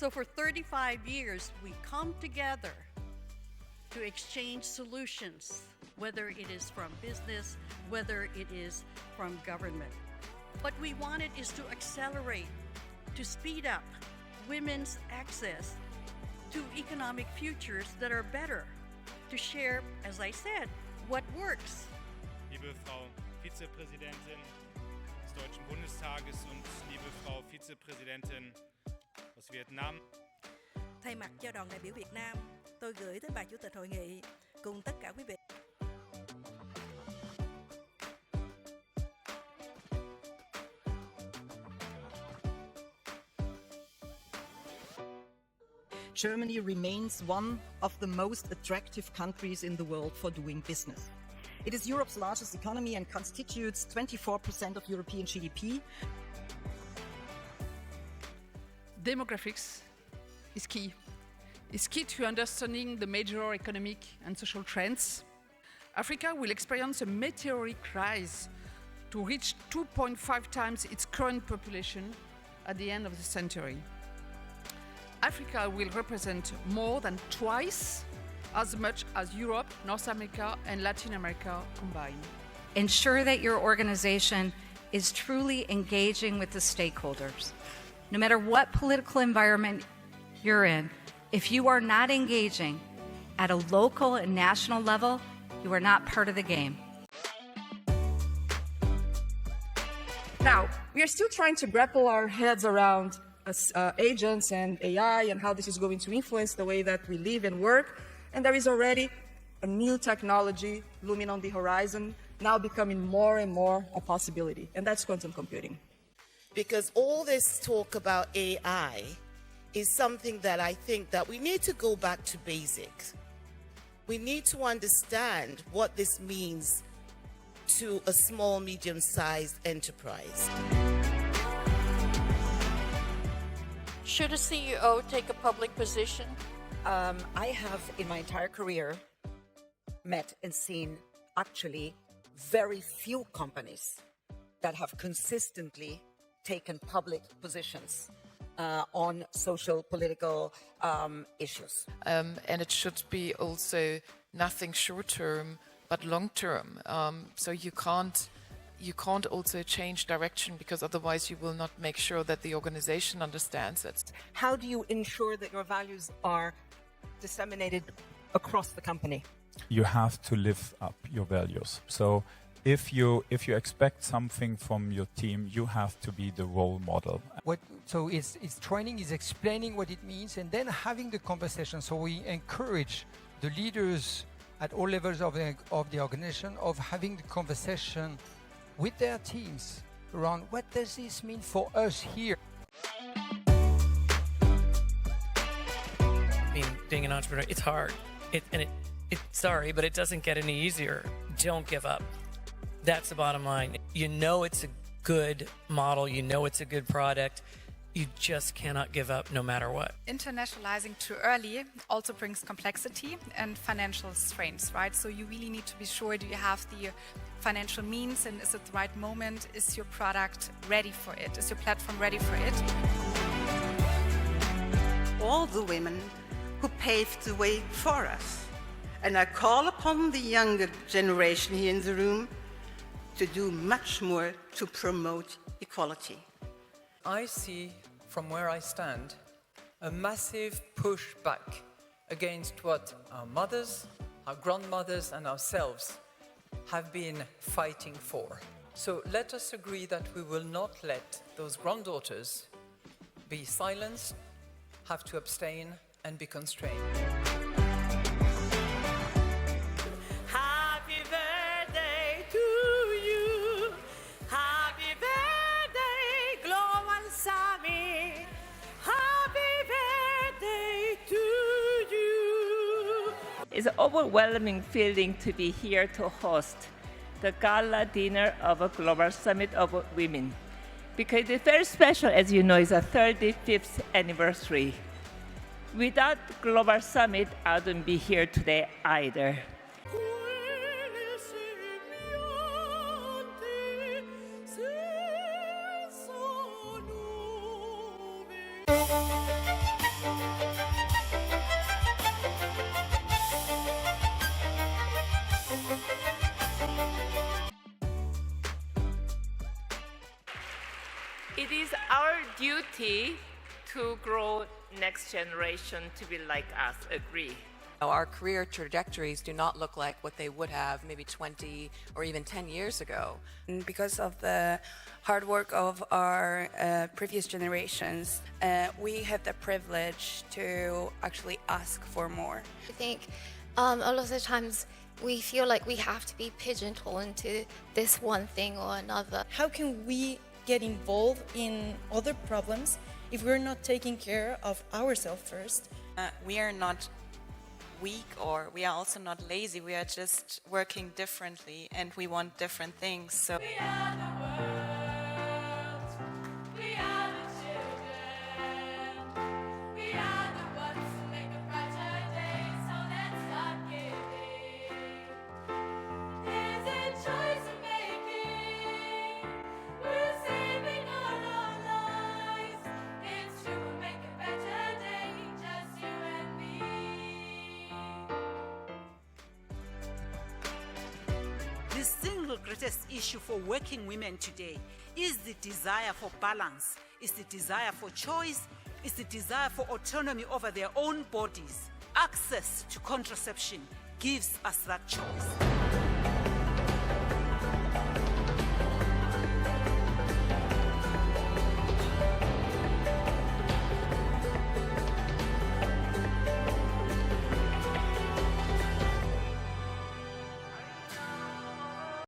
So for 35 years, we come together to exchange solutions, whether it is from business, whether it is from government. What we wanted is to accelerate, to speed up women's access to economic futures that are better, to share, as I said, what works. Liebe Frau Vizepräsidentin des Deutschen Bundestages und liebe Frau Vizepräsidentin aus Vietnam. Thay mặt cho đoàn đại biểu Việt Nam, tôi gửi tới bà Chủ tịch hội nghị cùng tất cả quý vị. Germany remains one of the most attractive countries in the world for doing business. It is Europe's largest economy and constitutes 24% of European GDP. Demographics is key. It's key to understanding the major economic and social trends. Africa will experience a meteoric rise to reach 2.5 times its current population at the end of the century. Africa will represent more than twice as much as Europe, North America, and Latin America combined. Ensure that your organization is truly engaging with the stakeholders. No matter what political environment you're in, if you are not engaging at a local and national level, you are not part of the game. Now, we are still trying to grapple our heads around agents and AI and how this is going to influence the way that we live and work. And there is already a new technology looming on the horizon, now becoming more and more a possibility, and that's quantum computing. Because all this talk about AI is something that I think that we need to go back to basics. We need to understand what this means to a small, medium-sized enterprise. Should a CEO take a public position? I have, in my entire career, met and seen actually very few companies that have consistently taken public positions on social, political issues. And it should be also nothing short-term, but long-term. So you can't also change direction, because otherwise you will not make sure that the organization understands it. How do you ensure that your values are disseminated across the company? You have to live up your values. So if you expect something from your team, you have to be the role model. So it's training, is explaining what it means, and then having the conversation. So we encourage the leaders at all levels of the organization of having the conversation with their teams around what does this mean for us here. Being an entrepreneur, it's hard. Sorry, but it doesn't get any easier. Don't give up. That's the bottom line. You know it's a good model. You know it's a good product. You just cannot give up no matter what. Internationalizing too early also brings complexity and financial strains, right? So you really need to be sure, do you have the financial means, and is it the right moment? Is your product ready for it? Is your platform ready for it? All the women who paved the way for us. And I call upon the younger generation here in the room to do much more to promote equality. I see, from where I stand, a massive pushback against what our mothers, our grandmothers, and ourselves have been fighting for. So let us agree that we will not let those granddaughters be silenced, have to abstain, and be constrained. Happy birthday to you. Happy birthday, Global Summit. Happy birthday to you. It's an overwhelming feeling to be here to host the gala dinner of a Global Summit of Women, because it's very special, as you know, it's a 35th anniversary. Without Global Summit, I wouldn't be here today either. duty to grow next generation to be like us. Agree. Our career trajectories do not look like what they would have maybe 20 or even 10 years ago. And because of the hard work of our previous generations, we have the privilege to actually ask for more. I think a lot of the times we feel like we have to be pigeonholed into this one thing or another. How can we get involved in other problems if we're not taking care of ourselves first? We are not weak, or we are also not lazy. We are just working differently and we want different things. So We are the world. We are the children. We are the ones who make a brighter day. So let's start giving. There's a choice we're making. We're saving all our lives. It's true, we'll make a better day. Just you and me. The single greatest issue for working women today is the desire for balance, is the desire for choice, is the desire for autonomy over their own bodies. Access to contraception gives us that choice.